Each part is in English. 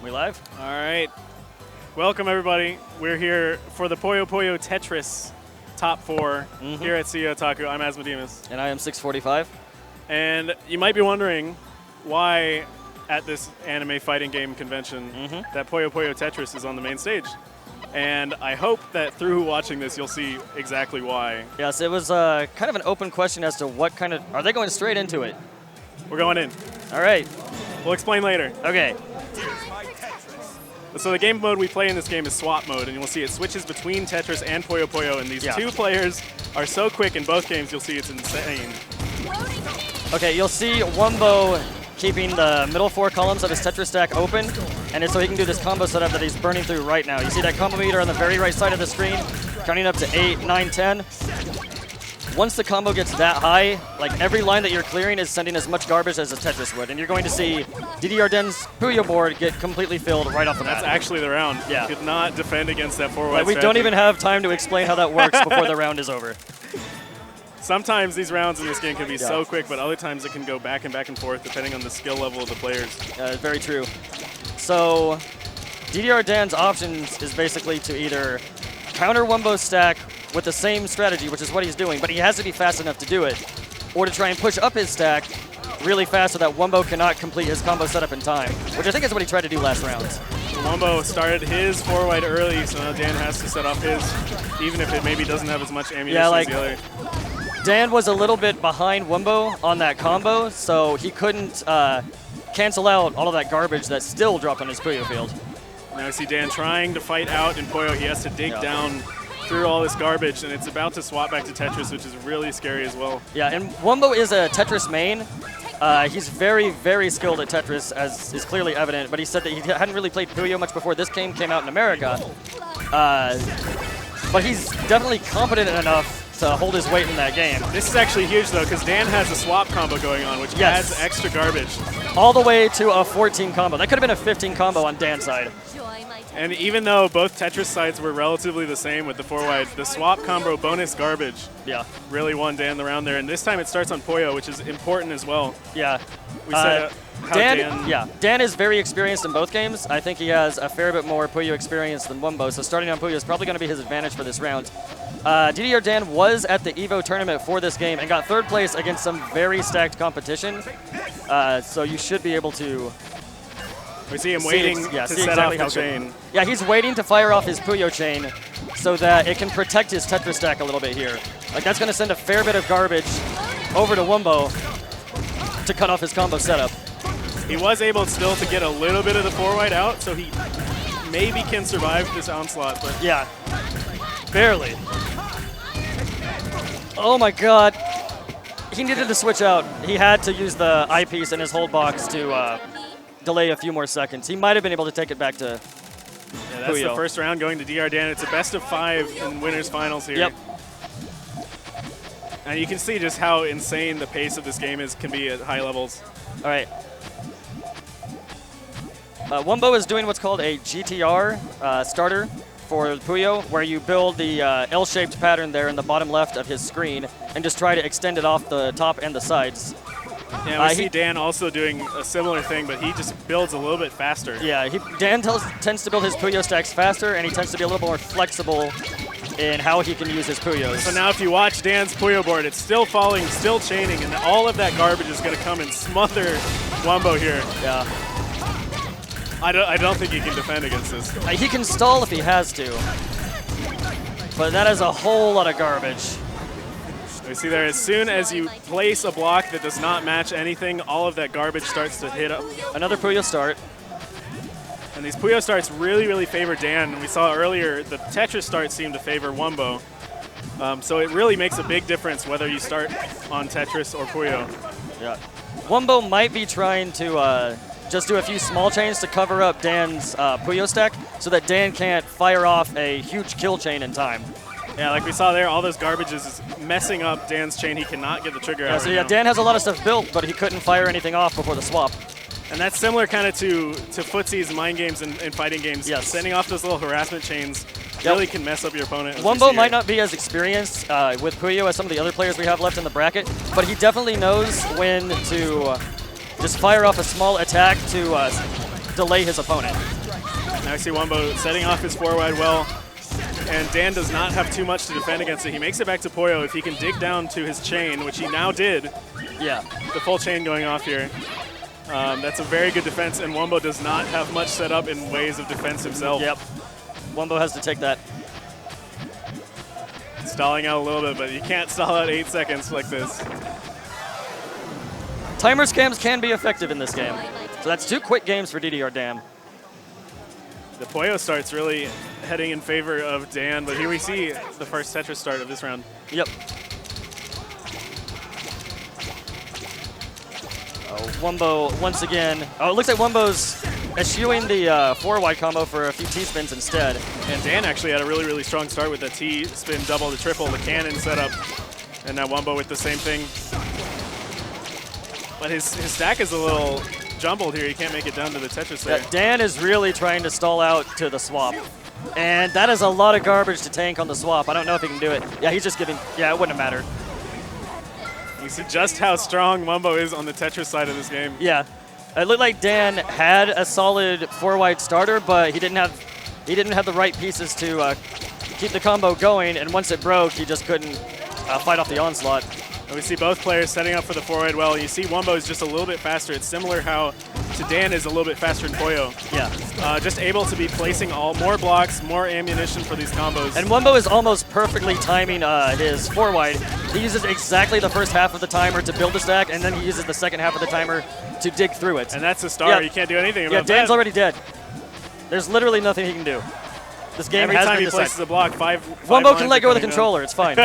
We live? All right. Welcome, everybody. We're here for the Puyo Puyo Tetris top 4 here at CEOtaku. I'm Asmodemus. And I am 645. And you might be wondering why at this anime fighting game convention that Puyo Puyo Tetris is on the main stage. And I hope that through watching this, you'll see exactly why. Yes, it was kind of an open question as to what kind of... Are they going straight into it? We're going in. All right. We'll explain later. Okay. So the game mode we play in this game is swap mode, and you'll see it switches between Tetris and Puyo Puyo, and these two players are so quick in both games, you'll see it's insane. Okay, you'll see Wumbo keeping the middle 4 columns of his Tetris stack open, and so he can do this combo setup that he's burning through right now. You see that combo meter on the very right side of the screen, counting up to 8, 9, 10. Once the combo gets that high, like every line that you're clearing is sending as much garbage as a Tetris would, and you're going to see DDR-Den's Puyo board get completely filled right off the bat. That's actually the round. Yeah. You could not defend against that forward Like, we don't even have time to explain how that works before the round is over. Sometimes these rounds in this game can be so quick, but other times it can go back and forth depending on the skill level of the players. Very true. So DDR-Den's options is basically to either counter Wumbo's stack with the same strategy, which is what he's doing, but he has to be fast enough to do it, or to try and push up his stack really fast so that Wumbo cannot complete his combo setup in time, which I think is what he tried to do last round. Wumbo started his 4-wide early, so now Dan has to set off his, even if it maybe doesn't have as much ammunition as the other. Dan was a little bit behind Wumbo on that combo, so he couldn't cancel out all of that garbage that still dropped on his Puyo field. Now we see Dan trying to fight out in Puyo. He has to dig down through all this garbage, and it's about to swap back to Tetris, which is really scary as well. Yeah, and Wumbo is a Tetris main. He's very, very skilled at Tetris, as is clearly evident, but he said that he hadn't really played Puyo much before this game came out in America. But he's definitely competent enough to hold his weight in that game. This is actually huge, though, because Dan has a swap combo going on, which adds extra garbage. All the way to a 14 combo. That could have been a 15 combo on Dan's side. And even though both Tetris sides were relatively the same with the 4-wide, the swap combo bonus garbage really won Dan the round there. And this time it starts on Puyo, which is important as well. Yeah. We said how Dan is very experienced in both games. I think he has a fair bit more Puyo experience than Wumbo, so starting on Puyo is probably going to be his advantage for this round. DDR-Dan was at the EVO tournament for this game and got 3rd place against some very stacked competition. So you should be able to... We see him waiting to set off the chain. Yeah, he's waiting to fire off his Puyo chain so that it can protect his Tetris stack a little bit here. Like, that's going to send a fair bit of garbage over to Wumbo to cut off his combo setup. He was able still to get a little bit of the 4-wide out, so he maybe can survive this onslaught. But yeah, barely. Oh my god. He needed to switch out. He had to use the eyepiece in his hold box to delay a few more seconds. He might have been able to take it back to that's Puyo. The first round going to DDR-Dan. It's a best of 5 in winners finals here. Yep. And you can see just how insane the pace of this game can be at high levels. All right. Wumbo is doing what's called a GTR starter for Puyo, where you build the L-shaped pattern there in the bottom left of his screen and just try to extend it off the top and the sides. Yeah, we see Dan also doing a similar thing, but he just builds a little bit faster. Yeah, Dan tends to build his Puyo stacks faster, and he tends to be a little more flexible in how he can use his Puyos. So now if you watch Dan's Puyo board, it's still falling, still chaining, and all of that garbage is going to come and smother Wumbo here. Yeah. I don't think he can defend against this. He can stall if he has to, but that is a whole lot of garbage. We see there, as soon as you place a block that does not match anything, all of that garbage starts to hit up. Another Puyo start. And these Puyo starts really, really favor Dan. We saw earlier the Tetris starts seem to favor Wumbo. So it really makes a big difference whether you start on Tetris or Puyo. Yeah. Wumbo might be trying to just do a few small chains to cover up Dan's Puyo stack so that Dan can't fire off a huge kill chain in time. Yeah, like we saw there, all those garbages is messing up Dan's chain. He cannot get the trigger out. So yeah, Dan has a lot of stuff built, but he couldn't fire anything off before the swap. And that's similar kind of to Footsie's mind games and fighting games. Yes. Sending off those little harassment chains really can mess up your opponent. Wumbo might not be as experienced with Puyo as some of the other players we have left in the bracket, but he definitely knows when to just fire off a small attack to delay his opponent. Now I see Wumbo setting off his forward well, and Dan does not have too much to defend against it. He makes it back to Puyo. If he can dig down to his chain, which he now did, yeah, the full chain going off here, that's a very good defense, and Wumbo does not have much set up in ways of defense himself. Yep, Wumbo has to take that. Stalling out a little bit, but you can't stall out 8 seconds like this. Timer scams can be effective in this game. So that's 2 quick games for DDR Dan. The Puyo start's really heading in favor of Dan, but here we see the first Tetris start of this round. Yep. Wumbo once again. Oh, it looks like Wumbo's eschewing the forward combo for a few T-spins instead. And Dan actually had a really, really strong start with the T-spin double to triple, the cannon setup. And now Wumbo with the same thing. But his stack is a little jumbled here. He can't make it down to the Tetris there. Yeah, Dan is really trying to stall out to the swap. And that is a lot of garbage to tank on the swap. I don't know if he can do it. Yeah, he's just giving, yeah, it wouldn't have mattered. You see just how strong Wumbo is on the Tetris side of this game. Yeah. It looked like Dan had a solid 4-wide starter, but he didn't have the right pieces to keep the combo going, and once it broke, he just couldn't fight off the onslaught. And we see both players setting up for the forward well. You see Wumbo is just a little bit faster. It's similar how to Dan is a little bit faster in Puyo. Yeah. Just able to be placing more blocks, more ammunition for these combos. And Wumbo is almost perfectly timing his 4-wide. He uses exactly the first half of the timer to build the stack, and then he uses the second half of the timer to dig through it. And that's a star. Yeah. You can't do anything about that. Yeah, Dan's already dead. There's literally nothing he can do. This game Every has time been he decided. places a block, five Wumbo can lines let are go of the coming controller. down. It's fine.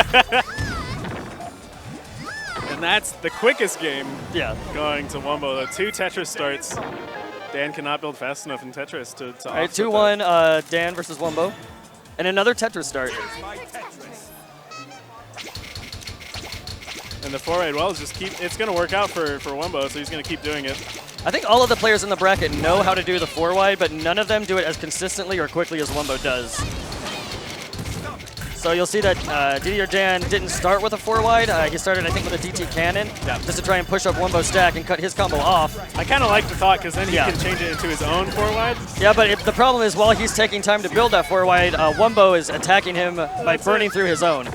And that's the quickest game Yeah. going to Wumbo. The 2 Tetris starts. Dan cannot build fast enough in Tetris to All right, offset 2-1 Dan versus Wumbo. And another Tetris start. And the forward well is just it's going to work out for Wumbo, so he's going to keep doing it. I think all of the players in the bracket know how to do the 4-wide, but none of them do it as consistently or quickly as Wumbo does. So you'll see that DDR Dan didn't start with a 4-wide. He started, I think, with a DT cannon, just to try and push up Wumbo's stack and cut his combo off. I kind of like the thought, because then he can change it into his own forward. Yeah, but the problem is, while he's taking time to build that 4-wide, Wumbo is attacking him by burning through his own.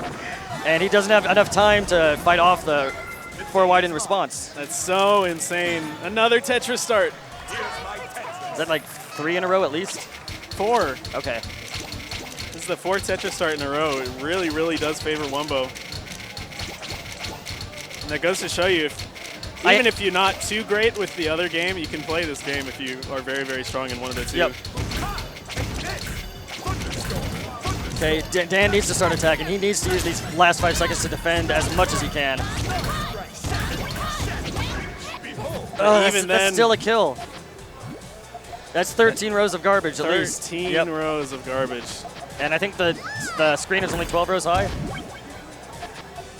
And he doesn't have enough time to fight off the 4-wide in response. That's so insane. Another Tetris start. Is that like 3 in a row at least? 4. Okay. This is the 4th Tetris start in a row. It really, really does favor Wumbo. And that goes to show you, even if you're not too great with the other game, you can play this game if you are very, very strong in one of the 2. Yep. Okay, Dan needs to start attacking. He needs to use these last 5 seconds to defend as much as he can. Oh, that's still a kill. That's 13 rows of garbage at least. 13 rows of garbage. And I think the screen is only 12 rows high.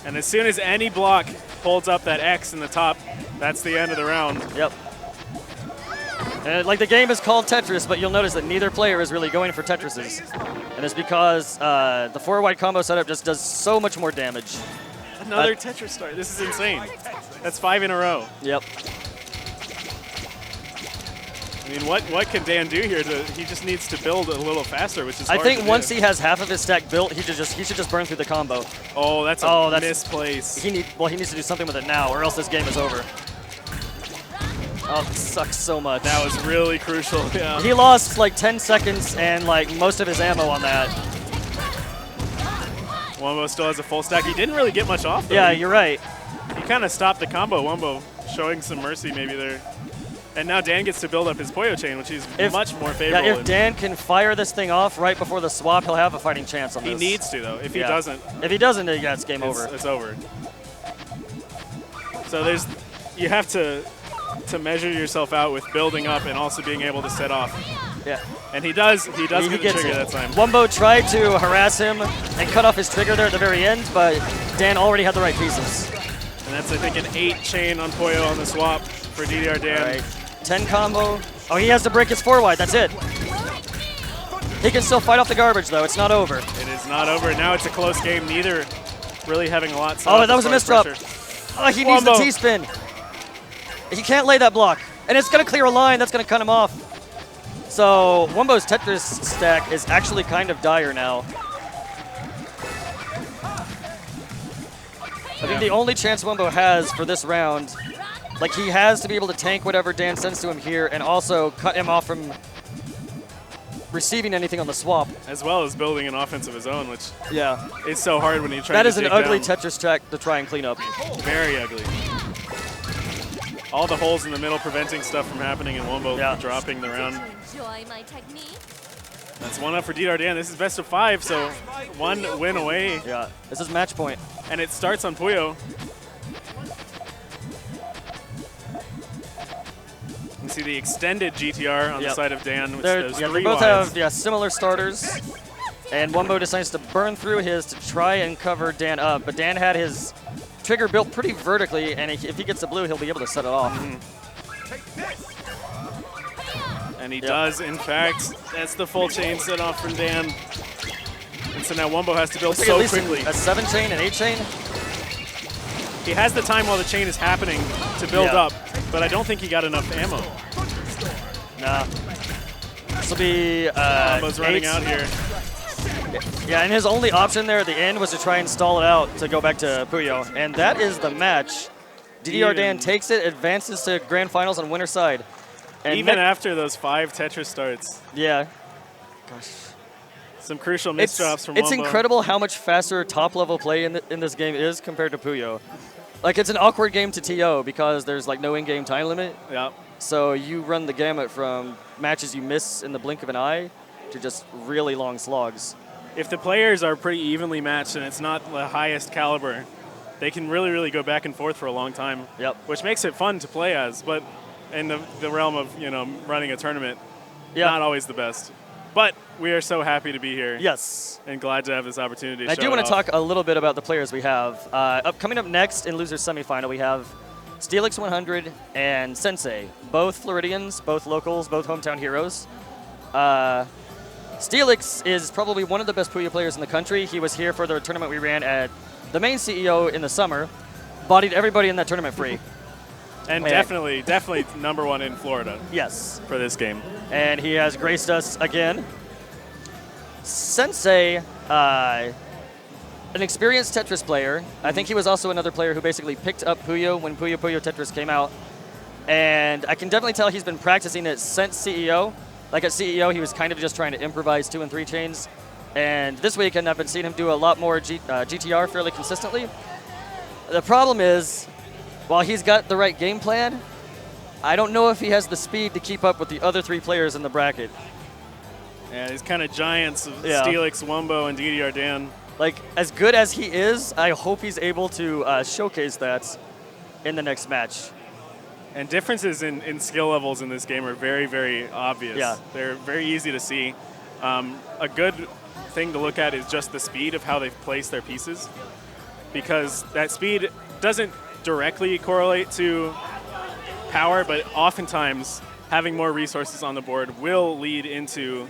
And as soon as any block holds up that X in the top, that's the end of the round. Yep. And like the game is called Tetris, but you'll notice that neither player is really going for Tetrises. And it's because the 4-wide combo setup just does so much more damage. Another Tetris start. This is insane. That's 5 in a row. Yep. I mean, what can Dan do here? He just needs to build a little faster, which is hard I think to do. once he has half of his stack built, he should just burn through the combo. Oh, that's a misplace. He needs to do something with it now, or else this game is over. Oh, it sucks so much. That was really crucial. Yeah. He lost like 10 seconds and like most of his ammo on that. Wumbo still has a full stack. He didn't really get much off, though. Yeah, you're right. He kind of stopped the combo. Wumbo showing some mercy maybe there. And now Dan gets to build up his Puyo chain, which is much more favorable. Yeah, if Dan can fire this thing off right before the swap, he'll have a fighting chance on this. He needs to, though. If he doesn't, yeah, it's game over. It's over. So you have to measure yourself out with building up and also being able to set off. Yeah. And he does get the trigger that time. Wumbo tried to harass him and cut off his trigger there at the very end, but Dan already had the right pieces. And that's, I think, an 8 chain on Puyo on the swap for DDR Dan. All right. 10 combo. Oh, he has to break his 4-wide. That's it. He can still fight off the garbage, though. It's not over. It is not over. Now it's a close game. Neither really having a lot. Oh, that was a misdrop. Oh, he needs the T-spin. He can't lay that block. And it's going to clear a line. That's going to cut him off. So Wumbo's Tetris stack is actually kind of dire now. I think the only chance Wumbo has for this round, like he has to be able to tank whatever Dan sends to him here and also cut him off from receiving anything on the swap. As well as building an offense of his own, which is so hard when you try to That is an ugly down. Tetris track to try and clean up. Very ugly. All the holes in the middle preventing stuff from happening and Wumbo dropping the round. That's 1-up for DXRacer. This is best of 5, so 1 win away. Yeah, this is match point. And it starts on Puyo. You can see the extended GTR on the side of Dan, which does they both have similar starters. And Wumbo decides to burn through his to try and cover Dan up. But Dan had his trigger built pretty vertically, and if he gets the blue, he'll be able to set it off. And he does, in fact. That's the full chain set off from Dan. And so now Wumbo has to build so quickly. A 7-chain, an 8-chain? He has the time while the chain is happening to build up, but I don't think he got enough ammo. Nah. This will be Wumbo's running out here. Yeah, and his only option there at the end was to try and stall it out to go back to Puyo. And that is the match. DXRacer takes it, advances to grand finals on winner's side. And even after those 5 Tetris starts. Yeah. Gosh. Some crucial misdrops from Wumbo. It's incredible how much faster top-level play in this game is compared to Puyo. Like, it's an awkward game to TO because there's, like, no in-game time limit. Yeah. So you run the gamut from matches you miss in the blink of an eye to just really long slogs. If the players are pretty evenly matched and it's not the highest caliber, they can really, really go back and forth for a long time. Yep. Which makes it fun to play as, but in the realm of, you know, running a tournament, not always the best. But we are so happy to be here. Yes. And glad to have this opportunity to I show do want it to talk a little bit about the players we have. Coming up next in losers semifinal, we have Steelix 100 and Sensei, both Floridians, both locals, both hometown heroes. Steelix is probably one of the best Puyo players in the country. He was here for the tournament we ran at the main CEO in the summer, bodied everybody in that tournament free. And definitely #1 in Florida. Yes. For this game. And he has graced us again. Sensei, an experienced Tetris player. I think he was also another player who basically picked up Puyo when Puyo Puyo Tetris came out. And I can definitely tell he's been practicing it since CEO. Like at CEO, he was kind of just trying to improvise 2 and 3 chains. And this weekend, I've been seeing him do a lot more GTR fairly consistently. The problem is, while he's got the right game plan, I don't know if he has the speed to keep up with the other 3 players in the bracket. Yeah, these kind of giants of Steelix, Wumbo, and DXRacer. Like, as good as he is, I hope he's able to showcase that in the next match. And differences in skill levels in this game are very, very obvious. Yeah. They're very easy to see. A good thing to look at is just the speed of how they've placed their pieces, because that speed doesn't directly correlate to power, but oftentimes having more resources on the board will lead into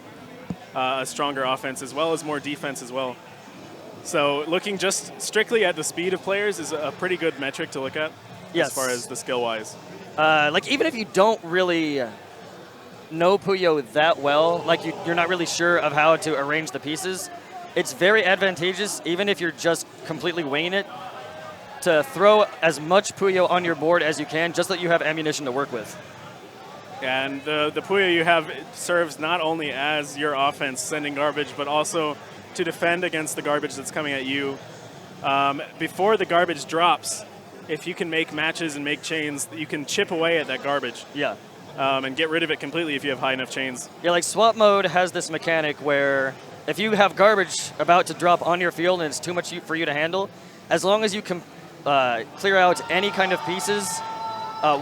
a stronger offense as well as more defense as well. So looking just strictly at the speed of players is a pretty good metric to look at as far as the skill-wise. Like, even if you don't really know Puyo that well, like you're not really sure of how to arrange the pieces, it's very advantageous, even if you're just completely winging it, to throw as much Puyo on your board as you can, just so that you have ammunition to work with. And the Puyo you have serves not only as your offense sending garbage, but also to defend against the garbage that's coming at you. Before the garbage drops, if you can make matches and make chains, you can chip away at that garbage. Yeah. And get rid of it completely if you have high enough chains. Yeah, like swap mode has this mechanic where if you have garbage about to drop on your field and it's too much for you to handle, as long as you can clear out any kind of pieces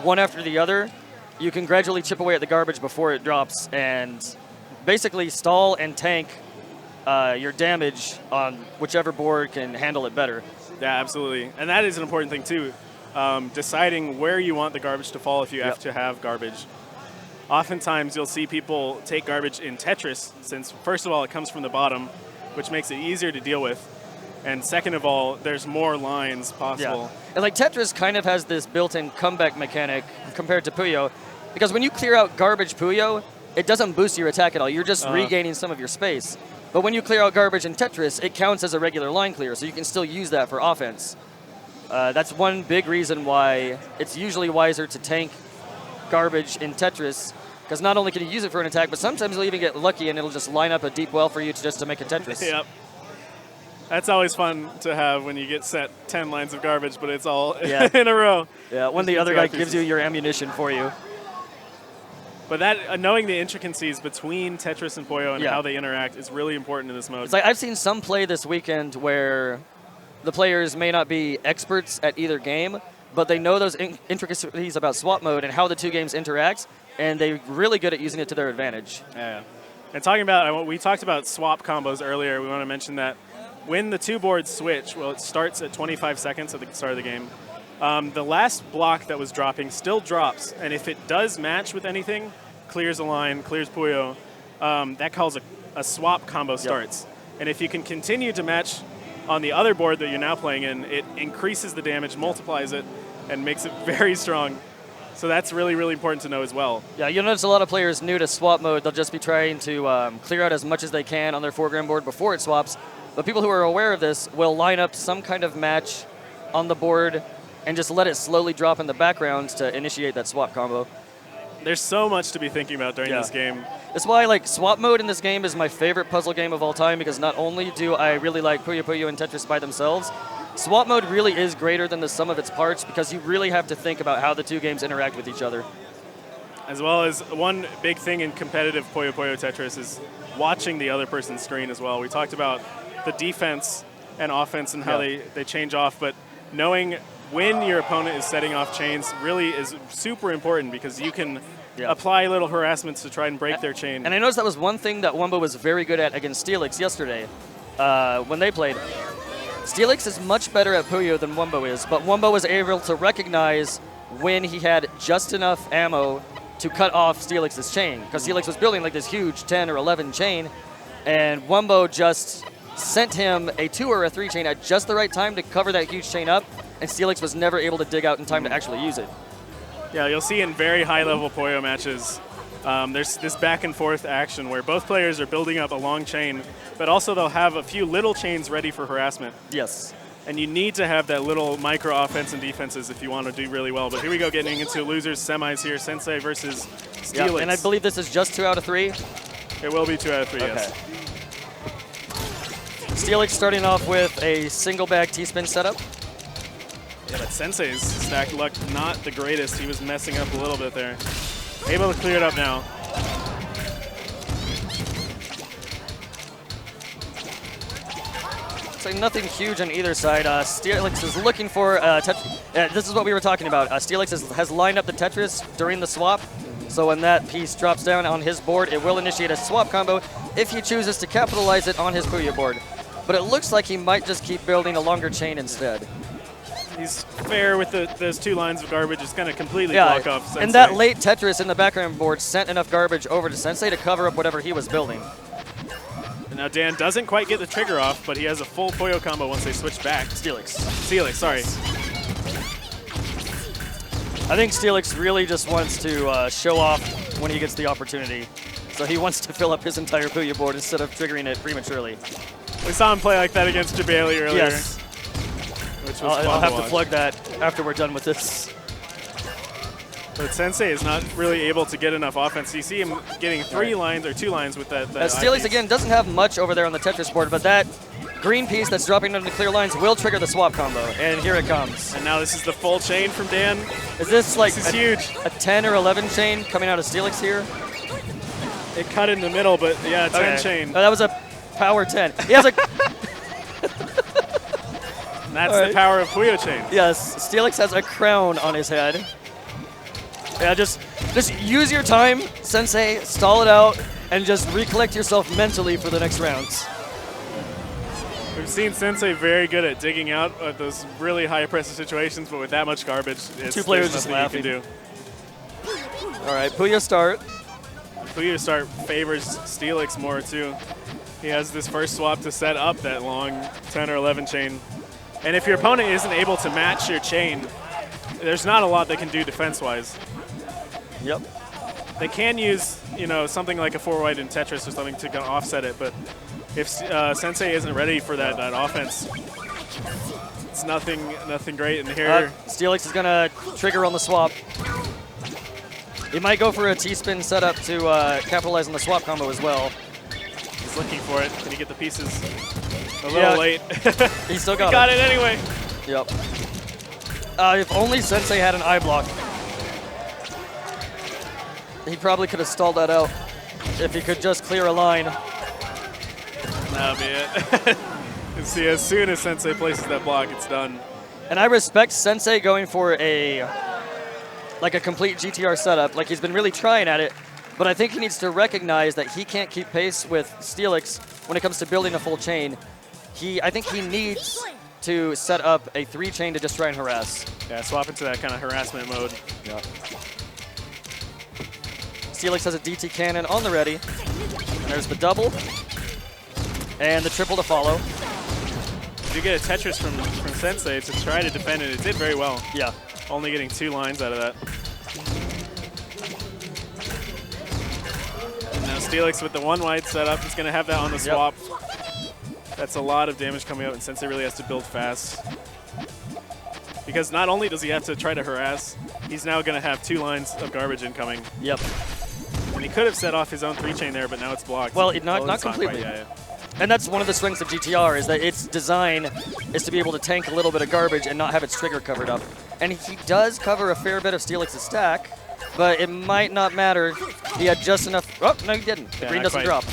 one after the other, you can gradually chip away at the garbage before it drops and basically stall and tank your damage on whichever board can handle it better. Yeah, absolutely. And that is an important thing too. Deciding where you want the garbage to fall if you have to have garbage. Oftentimes you'll see people take garbage in Tetris, since first of all it comes from the bottom, which makes it easier to deal with. And second of all, there's more lines possible. Yeah. And like Tetris kind of has this built-in comeback mechanic compared to Puyo, because when you clear out garbage Puyo, it doesn't boost your attack at all. You're just regaining some of your space. But when you clear out garbage in Tetris, it counts as a regular line clear, so you can still use that for offense. That's one big reason why it's usually wiser to tank garbage in Tetris, because not only can you use it for an attack, but sometimes you'll even get lucky and it'll just line up a deep well for you to make a Tetris. Yep. That's always fun to have when you get set 10 lines of garbage, but it's all in a row. Yeah, when the other guy gives you your ammunition for you. But that knowing the intricacies between Tetris and Puyo and how they interact is really important in this mode. It's like I've seen some play this weekend where the players may not be experts at either game, but they know those intricacies about swap mode and how the two games interact, and they're really good at using it to their advantage. Yeah. And talking about, we talked about swap combos earlier. We want to mention that when the two boards switch, well, it starts at 25 seconds at the start of the game. The last block that was dropping still drops, and if it does match with anything, clears a line, clears Puyo, that calls a swap combo starts. And if you can continue to match on the other board that you're now playing in, it increases the damage, multiplies it, and makes it very strong. So that's really, really important to know as well. Yeah, you'll notice a lot of players new to swap mode, they'll just be trying to clear out as much as they can on their foreground board before it swaps. But people who are aware of this will line up some kind of match on the board and just let it slowly drop in the background to initiate that swap combo. There's so much to be thinking about during this game. That's why swap mode in this game is my favorite puzzle game of all time, because not only do I really like Puyo Puyo and Tetris by themselves, swap mode really is greater than the sum of its parts, because you really have to think about how the two games interact with each other. As well as one big thing in competitive Puyo Puyo Tetris is watching the other person's screen as well. We talked about the defense and offense and how they change off, but knowing when your opponent is setting off chains really is super important, because you can apply little harassments to try and break their chain. And I noticed that was one thing that Qanba was very good at against Steelix yesterday when they played. Steelix is much better at Puyo than Qanba is, but Qanba was able to recognize when he had just enough ammo to cut off Steelix's chain, because Steelix was building like this huge 10 or 11 chain, and Qanba just sent him a 2 or a 3 chain at just the right time to cover that huge chain up, and Steelix was never able to dig out in time to actually use it. Yeah, you'll see in very high-level Puyo matches, there's this back-and-forth action where both players are building up a long chain, but also they'll have a few little chains ready for harassment. Yes. And you need to have that little micro offense and defenses if you want to do really well. But here we go, getting into losers semis here. Sensei versus Steelix. And I believe this is just 2 out of 3? It will be 2 out of 3, yes. Steelix starting off with a single bag T-spin setup. Yeah, but Sensei's stack luck not the greatest. He was messing up a little bit there. Able to clear it up now. It's like nothing huge on either side. Steelix is looking for this is what we were talking about. Steelix has lined up the Tetris during the swap, so when that piece drops down on his board, it will initiate a swap combo if he chooses to capitalize it on his Puyo board. But it looks like he might just keep building a longer chain instead. He's fair with those 2 lines of garbage. It's going to completely block off Sensei. And that late Tetris in the background board sent enough garbage over to Sensei to cover up whatever he was building. And now Dan doesn't quite get the trigger off, but he has a full Puyo combo once they switch back. Steelix, sorry. I think Steelix really just wants to show off when he gets the opportunity. So he wants to fill up his entire Puyo board instead of triggering it prematurely. We saw him play like that against Jebailey earlier. Yes. Which was I'll have to plug that after we're done with this. But Sensei is not really able to get enough offense. You see him getting 3 lines or 2 lines with that. Steelix, again, doesn't have much over there on the Tetris board, but that green piece that's dropping into the clear lines will trigger the swap combo, and here it comes. And now this is the full chain from Dan. Is this like this is huge. A 10 or 11 chain coming out of Steelix here? It cut in the middle, but yeah, 10 chain. Oh, that was a power 10. He has a... That's the power of Puyo chain. Yes, Steelix has a crown on his head. Yeah, just use your time, Sensei, stall it out, and just recollect yourself mentally for the next rounds. We've seen Sensei very good at digging out of those really high-pressure situations, but with that much garbage, it's 2 players just laughing. You can do. All right, Puyo start. Puyo start favors Steelix more, too. He has this first swap to set up that long 10 or 11 chain. And if your opponent isn't able to match your chain, there's not a lot they can do defense-wise. Yep. They can use, you know, something like a 4-wide in Tetris or something to kind of offset it, but if Sensei isn't ready for that offense, it's nothing great in here. Steelix is going to trigger on the swap. He might go for a T-spin setup to capitalize on the swap combo as well. He's looking for it. Can he get the pieces? A little late. He still got got it anyway. Yep. If only Sensei had an eye block. He probably could have stalled that out if he could just clear a line. That'll be it. And see, as soon as Sensei places that block, it's done. And I respect Sensei going for a complete GTR setup. Like, he's been really trying at it, but I think he needs to recognize that he can't keep pace with Steelix when it comes to building a full chain. I think he needs to set up a 3-chain to just try and harass. Yeah, swap into that kind of harassment mode. Yeah. Steelix has a DT cannon on the ready. And there's the double. And the triple to follow. You get a Tetris from Sensei to try to defend it. It did very well. Yeah. Only getting 2 lines out of that. And now Steelix with the 1-wide setup. He's going to have that on the swap. Yep. That's a lot of damage coming out, and Sensei really has to build fast. Because not only does he have to try to harass, he's now going to have 2 lines of garbage incoming. Yep. And he could have set off his own 3-chain there, but now it's blocked. Well, not completely. Yeah. And that's one of the strengths of GTR, is that its design is to be able to tank a little bit of garbage and not have its trigger covered up. And he does cover a fair bit of Steelix's stack, but it might not matter. He had just enough. Oh, no, he didn't. The green doesn't drop.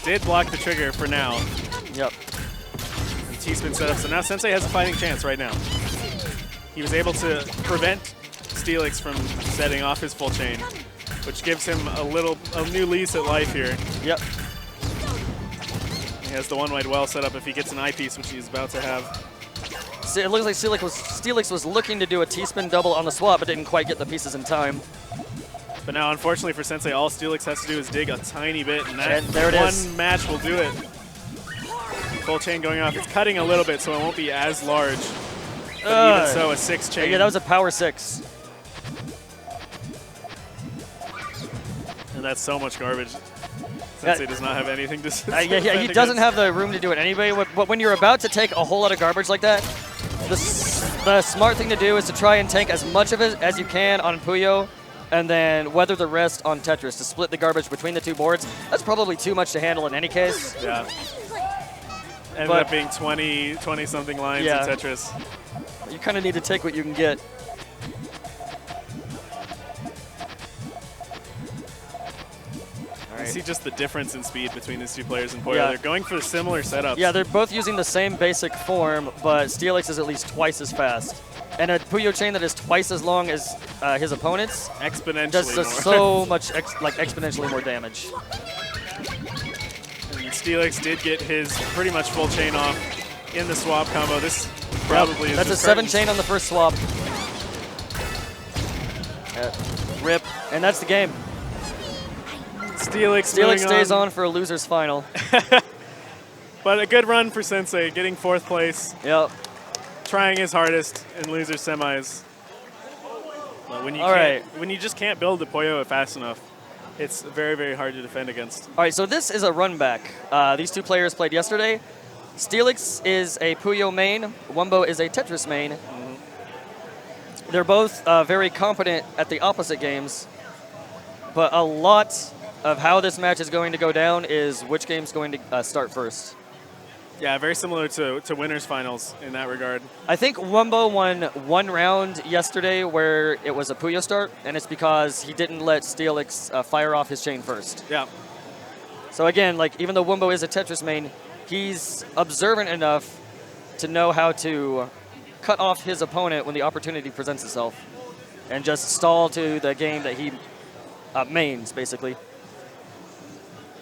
Did block the trigger for now. Yep. And T-spin setup. So now Sensei has a fighting chance right now. He was able to prevent Steelix from setting off his full chain, which gives him a new lease at life here. Yep. He has the 1-wide well set up if he gets an eyepiece, which he's about to have. So it looks like Steelix was looking to do a T-spin double on the swap, but didn't quite get the pieces in time. But now, unfortunately for Sensei, all Steelix has to do is dig a tiny bit, and that and there it is. One match will do it. Full chain going off. It's cutting a little bit, so it won't be as large. But even so, a 6-chain. Yeah, that was a power 6. And that's so much garbage. Sensei does not have anything to say. Yeah, he doesn't have the room to do it anyway. But when you're about to take a whole lot of garbage like that, the smart thing to do is to try and tank as much of it as you can on Puyo, and then weather the rest on Tetris to split the garbage between the 2 boards. That's probably too much to handle in any case. Yeah. Ended up being 20-something lines in Tetris. You kind of need to take what you can get. You see just the difference in speed between these 2 players in Puyo. Yeah. They're going for similar setups. Yeah, they're both using the same basic form, but Steelix is at least twice as fast. And a Puyo chain that is twice as long as his opponent's exponentially does so much, exponentially more damage. And Steelix did get his pretty much full chain off in the swap combo. This probably is. That's a 7-chain on the first swap. Rip, and that's the game. Steelix stays on for a loser's final. But a good run for Sensei, getting 4th place. Yep. Trying his hardest in loser semis. But when you just can't build the Puyo fast enough, it's very, very hard to defend against. All right, so this is a run back. These 2 players played yesterday. Steelix is a Puyo main. Wumbo is a Tetris main. Mm-hmm. They're both very competent at the opposite games, but a lot of how this match is going to go down is which game's going to start first. Yeah, very similar to winners finals in that regard. I think Wumbo won 1 round yesterday where it was a Puyo start, and it's because he didn't let Steelix fire off his chain first. Yeah. So again, like, even though Wumbo is a Tetris main, he's observant enough to know how to cut off his opponent when the opportunity presents itself and just stall to the game that he mains, basically.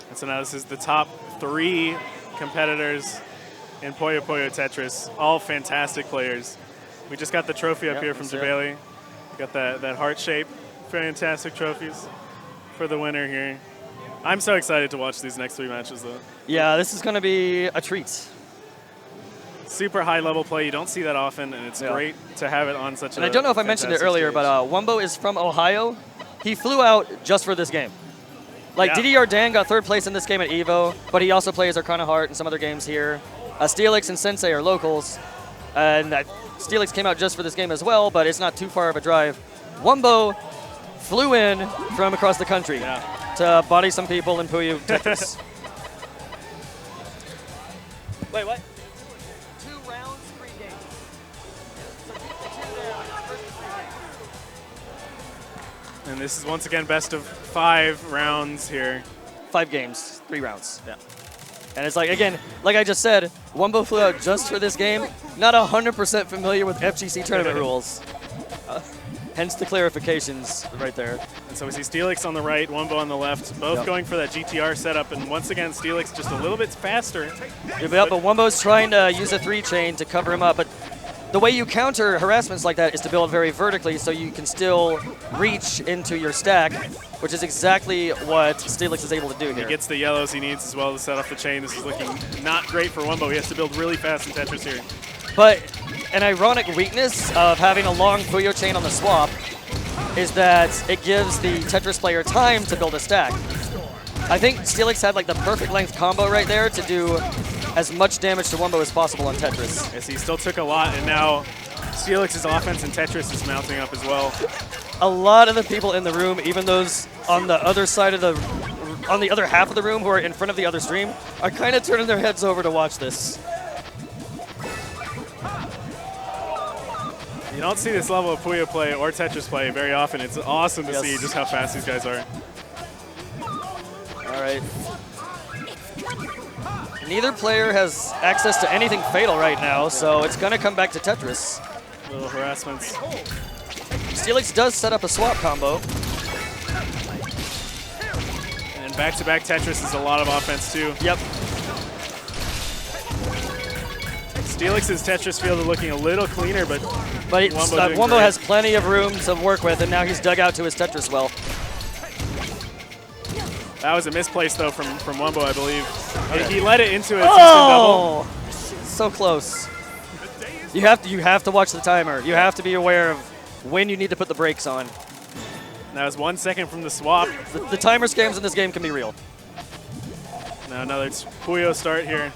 And so now this is the top 3 competitors in Puyo Puyo Tetris, all fantastic players. We just got the trophy up here from Jebailey. We got that heart shape, fantastic trophies for the winner here. I'm so excited to watch these next 3 matches, though. Yeah, this is going to be a treat. Super high level play. You don't see that often, and it's great to have it on such a. And I don't know if I mentioned it earlier, but Wumbo is from Ohio, he flew out just for this game. Like, DDR Dan got 3rd place in this game at EVO, but he also plays Arcana Heart and some other games here. Steelix and Sensei are locals, and Steelix came out just for this game as well, but it's not too far of a drive. Wumbo flew in from across the country to body some people in Puyo Tetris. Wait, what? 2 rounds, 3 games. So keep the 2 there, first 3 games. And this is once again best of 5 rounds here. 5 games, 3 rounds. Yeah. And it's like, again, like I just said, Wumbo flew out just for this game. Not 100% familiar with FGC tournament rules. Hence the clarifications right there. And so we see Steelix on the right, Wumbo on the left, both going for that GTR setup. And once again, Steelix just a little bit faster. Yeah, but Wumbo's trying to use a 3-chain to cover him up. But the way you counter harassments like that is to build very vertically so you can still reach into your stack, which is exactly what Steelix is able to do here. He gets the yellows he needs as well to set off the chain. This is looking not great for Wumbo. He has to build really fast in Tetris here. But an ironic weakness of having a long Puyo chain on the swap is that it gives the Tetris player time to build a stack. I think Steelix had like the perfect length combo right there to do as much damage to Wumbo as possible on Tetris. Yes, he still took a lot, and now Steelix's offense in Tetris is mounting up as well. A lot of the people in the room, even those on the other side of the, on the other half of the room who are in front of the other stream, are kind of turning their heads over to watch this. You don't see this level of Puyo play or Tetris play very often. It's awesome to see just how fast these guys are. All right. Neither player has access to anything fatal right now, so it's going to come back to Tetris. Little harassments. Steelix does set up a swap combo. And back-to-back Tetris is a lot of offense, too. Yep. Steelix's Tetris field is looking a little cleaner, but Wumbo has plenty of room to work with, and now he's dug out to his Tetris well. That was a misplace, though, from Wumbo, I believe. Okay. He let it into a double. So close. You have to watch the timer. You have to be aware of when you need to put the brakes on. That was 1 second from the swap. The timer scams in this game can be real. Now another Puyo start here.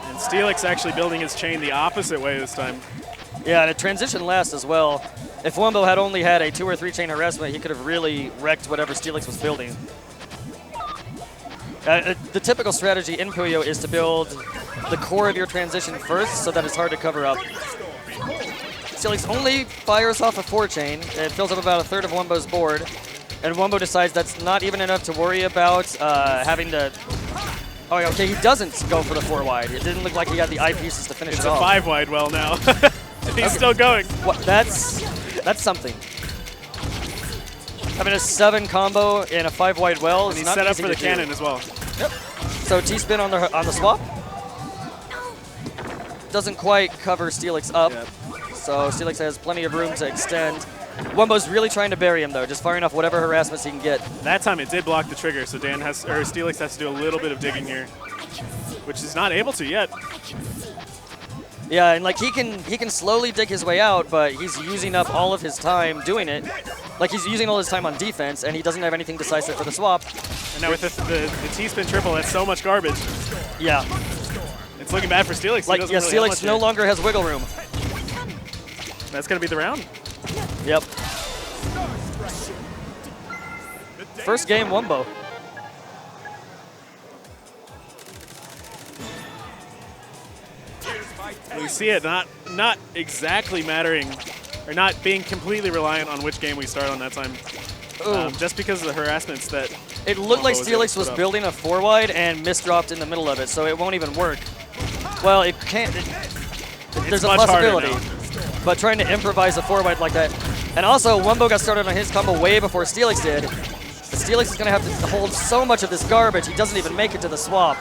And Steelix actually building his chain the opposite way this time. Yeah, and a transition last as well. If Wumbo had only had a 2 or 3 chain harassment, he could have really wrecked whatever Steelix was building. The typical strategy in Puyo is to build the core of your transition first so that it's hard to cover up. Steelix only fires off a 4-chain. It fills up about 1/3 of Wumbo's board. And Wumbo decides that's not even enough to worry about having to... Oh, okay, he doesn't go for the 4-wide. It didn't look like he had the eye pieces to finish it off. It's a 5-wide well now. He's still going. What, that's something. Having a 7 combo in a 5-wide well is and he's not set up easy for the to cannon do. as well. Yep. So T-spin on the swap. Doesn't quite cover Steelix up. Yep. So Steelix has plenty of room to extend. Wumbo's really trying to bury him though, just firing off whatever harassments he can get. That time it did block the trigger, so Steelix has to do a little bit of digging here, which he's not able to yet. Yeah, and like he can slowly dig his way out, but he's using up all of his time doing it. Like he's using all his time on defense, and he doesn't have anything decisive for the swap. And now with the T-spin triple, that's so much garbage. Yeah. It's looking bad for Steelix. Like, yeah, Steelix no longer has wiggle room. That's going to be the round. Yep. First game, Wumbo. We see it not exactly mattering, or not being completely reliant on which game we start on that time. Just because of the harassments that it looked like Steelix was building a 4-wide and misdropped in the middle of it, so it won't even work. Well, it can't. There's a possibility, but trying to improvise a 4-wide like that. And also, Wumbo got started on his combo way before Steelix did. But Steelix is going to have to hold so much of this garbage, he doesn't even make it to the swap.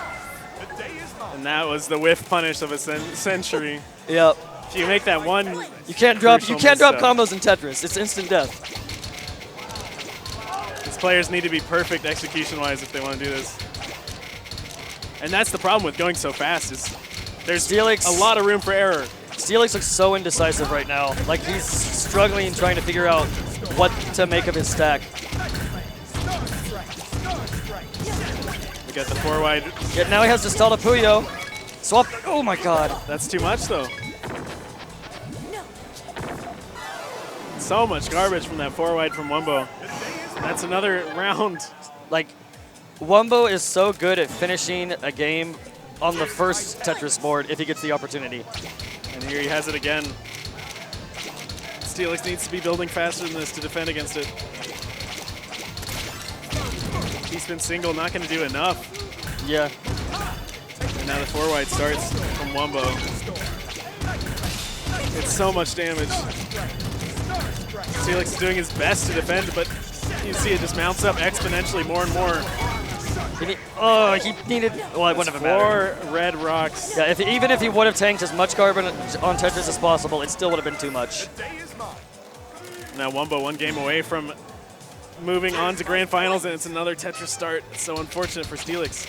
And that was the whiff punish of a century. Yep. If you make that one, you can't drop combos in Tetris. It's instant death. These players need to be perfect execution-wise if they want to do this. And that's the problem with going so fast is there's a lot of room for error. Steelix looks so indecisive right now. Like he's struggling trying to figure out what to make of his stack. We got the 4 wide. Yeah, now he has to stall to Puyo. Swap. Oh my god. That's too much though. So much garbage from that 4 wide from Wumbo. That's another round. Like, Wumbo is so good at finishing a game on the first Tetris board if he gets the opportunity. And here he has it again. Steelix needs to be building faster than this to defend against it. T-spin single, not going to do enough. Yeah. And now the 4 wide starts from Wumbo. It's so much damage. Steelix is doing his best to defend, but you see it just mounts up exponentially more and more. He needed. Well, it wouldn't have mattered. 4 red rocks. Yeah, even if he would have tanked as much garbage on Tetris as possible, it still would have been too much. Now Wumbo 1 game away from moving on to grand finals, and it's another Tetris start. It's so unfortunate for Steelix.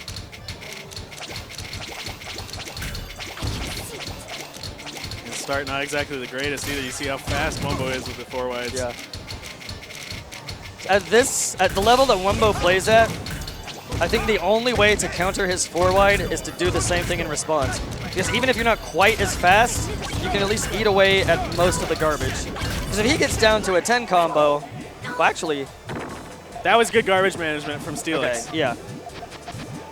His start not exactly the greatest either. You see how fast Wumbo is with the 4 wides. Yeah. At the level that Wumbo plays at, I think the only way to counter his 4 wide is to do the same thing in response. Because even if you're not quite as fast, you can at least eat away at most of the garbage. Because if he gets down to a 10 combo, well, actually, that was good garbage management from Steelix. Okay, yeah.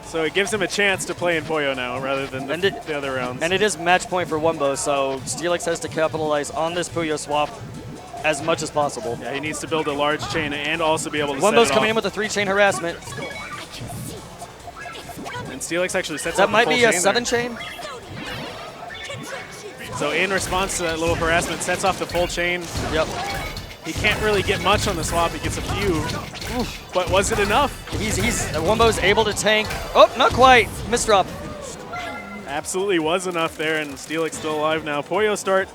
So it gives him a chance to play in Puyo now rather than the other rounds. And it is match point for Wumbo, so Steelix has to capitalize on this Puyo swap as much as possible. Yeah, he needs to build a large chain and also be able to set it Wumbo's coming off. in with a 3-chain harassment. And Steelix actually sets That up might the full be a chain 7-chain? So in response to that little harassment, sets off the full chain. Yep. He can't really get much on the swap. He gets a few. Oof. But was it enough? Wumbo's able to tank. Oh, not quite. Misdrop. Absolutely was enough there, and Steelix still alive now. Puyo start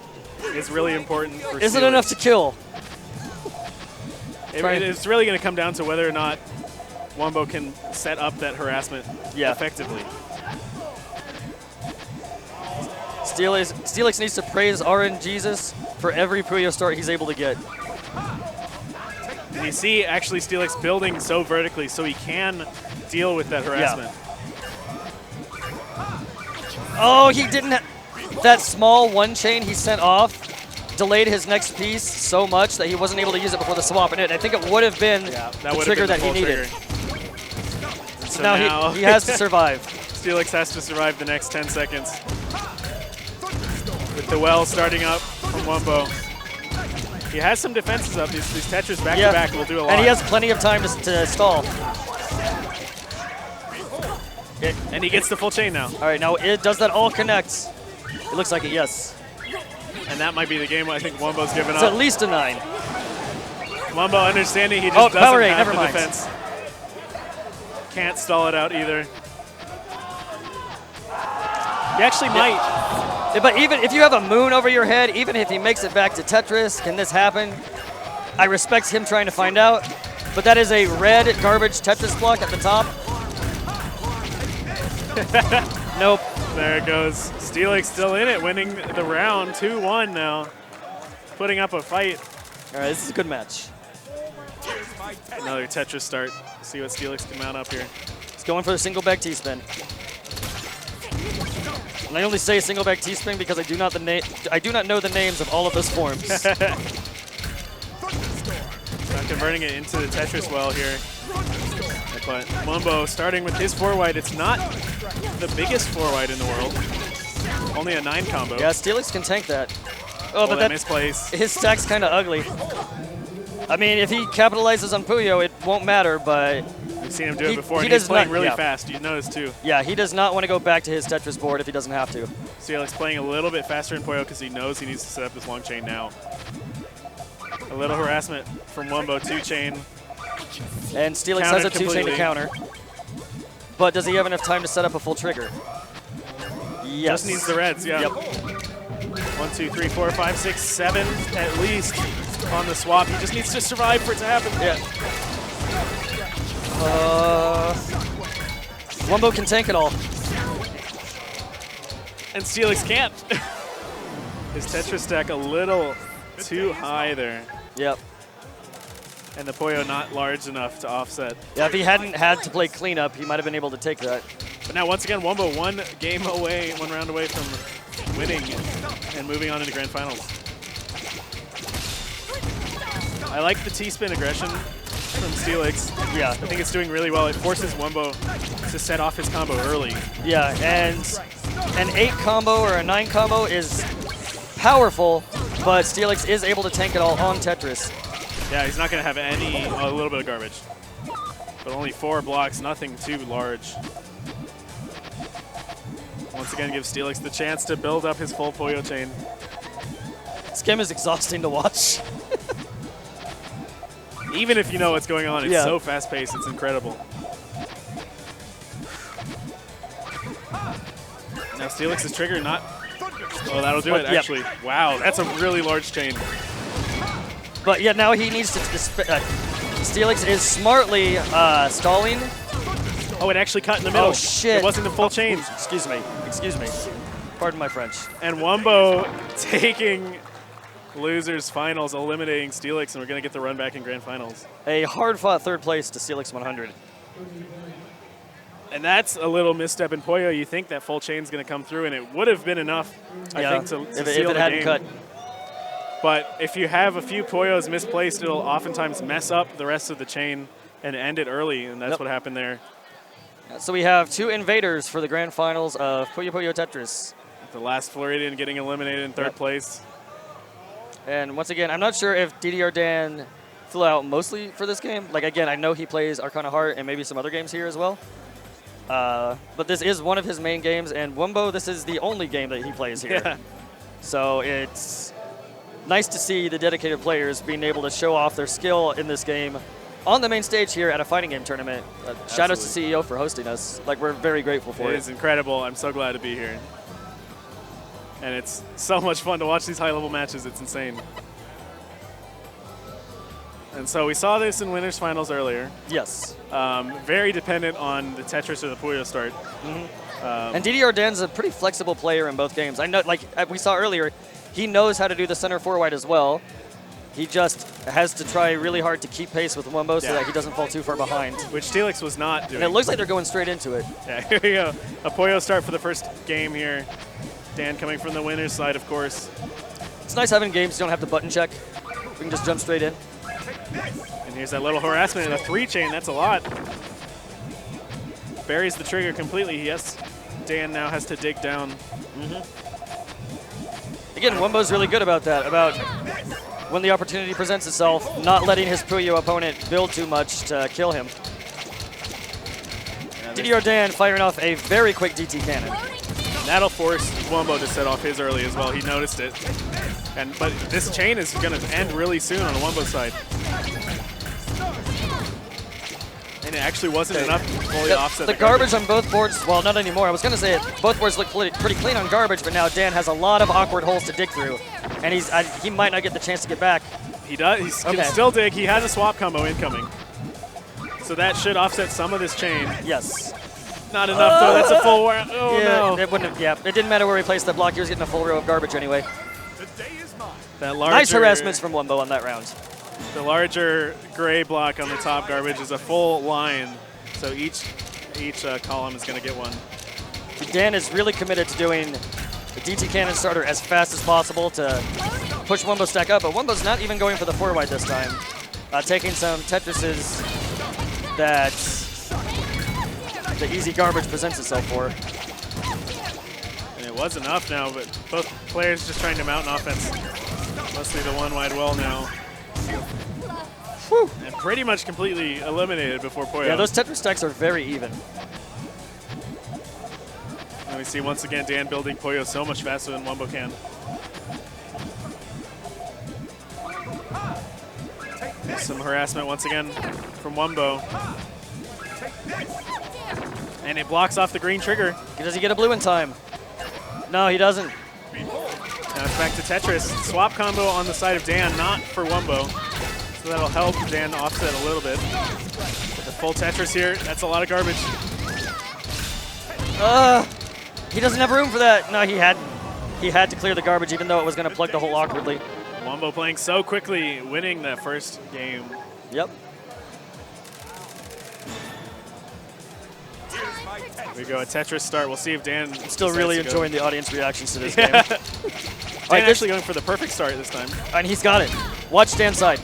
is really important for Isn't Steelix. enough to kill. It's really going to come down to whether or not Wumbo can set up that harassment effectively. Steelix needs to praise RNGesus for every Puyo start he's able to get. And you see actually Steelix building so vertically so he can deal with that harassment. Yeah. Oh, he didn't. That small 1-chain he sent off delayed his next piece so much that he wasn't able to use it before the swap. And I think it would have been the trigger that he needed. So now he has to survive. Steelix has to survive the next 10 seconds. With the well starting up from Wumbo. He has some defenses up. These Tetris back-to-back will do a lot. And he has plenty of time to stall. And he gets the full chain now. All right, now does that all connect? It looks like it, yes. And that might be the game I think Wumbo's given It's up. at least a 9. Wumbo understanding he just doesn't have the defense. Can't stall it out either. He actually might. But even if you have a moon over your head, even if he makes it back to Tetris, can this happen? I respect him trying to find out, but that is a red garbage Tetris block at the top. Nope. There it goes. Steelix still in it, winning the round 2-1 now. Putting up a fight. All right, this is a good match. Another Tetris start. See what Steelix can mount up here. He's going for the single back T-spin. And I only say single back T-spin because I do not know the names of all of those forms. Not converting it into the Tetris well here. But Wumbo starting with his 4 wide. It's not the biggest 4 wide in the world. Only a 9 combo. Yeah, Steelix can tank that. Oh, but that misplays. His stack's kind of ugly. I mean, if he capitalizes on Puyo, it won't matter, but You've seen him do it before, and he's playing really fast. You notice, too. Yeah, he does not want to go back to his Tetris board if he doesn't have to. Steelix playing a little bit faster in Puyo because he knows he needs to set up this long chain now. A little harassment from Wumbo, 2-chain. And Steelix has a 2-chain to counter. But does he have enough time to set up a full trigger? Yes. Just needs the reds, yeah. Yep. 1, 2, 3, 4, 5, 6, 7 at least on the swap. He just needs to survive for it to happen. Yeah. Wumbo can tank it all. And Steelix can't. His Tetris stack a little too high there. Yep. And the Puyo not large enough to offset. Yeah, if he hadn't had to play cleanup, he might have been able to take that. But now, once again, Wombo one round away from winning and moving on into Grand Finals. I like the T-spin aggression from Steelix. Yeah. I think it's doing really well. It forces Wombo to set off his combo early. Yeah, and an 8 combo or a 9 combo is powerful, but Steelix is able to tank it all on Tetris. Yeah, he's not going to have a little bit of garbage. But only 4 blocks, nothing too large. Once again, gives Steelix the chance to build up his full Puyo chain. This game is exhausting to watch. Even if you know what's going on, it's so fast-paced, it's incredible. Now Steelix's trigger not... Oh, that'll do it, actually. Wow, that's a really large chain. But yeah, now he needs to... Steelix is smartly stalling. Oh, it actually cut in the middle. Oh, shit. It wasn't the full chain. Excuse me. Excuse me. Pardon my French. And Wombo taking losers finals, eliminating Steelix, and we're going to get the run back in Grand Finals. A hard-fought third place to Steelix 100. And that's a little misstep in Puyo. You think that full chain's going to come through, and it would have been enough, I think, to seal the game. Cut. But if you have a few Puyos misplaced, it'll oftentimes mess up the rest of the chain and end it early, and that's what happened there. So we have 2 invaders for the Grand Finals of Puyo Puyo Tetris. The last Floridian getting eliminated in third place. And once again, I'm not sure if DDR Dan flew out mostly for this game. Like, again, I know he plays Arcana Heart and maybe some other games here as well. But this is one of his main games, and Wombo, this is the only game that he plays here. Yeah. So it's nice to see the dedicated players being able to show off their skill in this game on the main stage here at a fighting game tournament. Shout out to CEO for hosting us. Like, we're very grateful for it. It is incredible. I'm so glad to be here. And it's so much fun to watch these high-level matches. It's insane. And so we saw this in winners finals earlier. Yes. Very dependent on the Tetris or the Puyo start. And DDR Dan's a pretty flexible player in both games. I know, like we saw earlier, he knows how to do the center 4-wide as well. He just has to try really hard to keep pace with Wombo so that he doesn't fall too far behind. Which Steelix was not doing. And it looks like they're going straight into it. Yeah, here we go. A Puyo start for the first game here. Dan coming from the winner's side, of course. It's nice having games you don't have to button check. We can just jump straight in. And here's that little harassment in a 3-chain. That's a lot. Buries the trigger completely. Yes, Dan now has to dig down. Again, Wombo's really good about that, about when the opportunity presents itself, not letting his Puyo opponent build too much to kill him. DDR Dan firing off a very quick DT cannon. That'll force Wombo to set off his early as well. He noticed it. But this chain is going to end really soon on the Wombo side. And it actually wasn't enough to fully offset the garbage on both boards. Well, not anymore. I was going to say both boards look pretty clean on garbage, but now Dan has a lot of awkward holes to dig through. And he might not get the chance to get back. He does. He can still dig. He has a swap combo incoming. So that should offset some of this chain. Yes. Not enough, though. That's a full round. Oh, no. It wouldn't have, it didn't matter where he placed the block. He was getting a full row of garbage anyway. That larger, nice harassments from Wombo on that round. The larger gray block on the top garbage is a full line. So each column is going to get one. Dan is really committed to doing the DT cannon starter as fast as possible to push Wombo's stack up. But Wombo's not even going for the 4-wide this time. Taking some Tetrises that the easy garbage presents itself for. And it was enough now, but both players just trying to mount an offense. Mostly the 1-wide well now. Whew. And pretty much completely eliminated before Puyo. Yeah, those Tetris stacks are very even. And we see once again Dan building Puyo so much faster than Wombo can. Some harassment once again from Wombo. And it blocks off the green trigger. Does he get a blue in time? No, he doesn't. Now it's back to Tetris. Swap combo on the side of Dan, not for Wombo. So that'll help Dan offset a little bit. With the full Tetris here, that's a lot of garbage. He doesn't have room for that. No, he had. He had to clear the garbage, even though it was going to plug the hole awkwardly. Wombo playing so quickly, winning that first game. Yep. Here we go, a Tetris start. We'll see if Dan Still really enjoying the audience reactions to this game. Dan actually going for the perfect start this time. And he's got it. Watch Dan's side.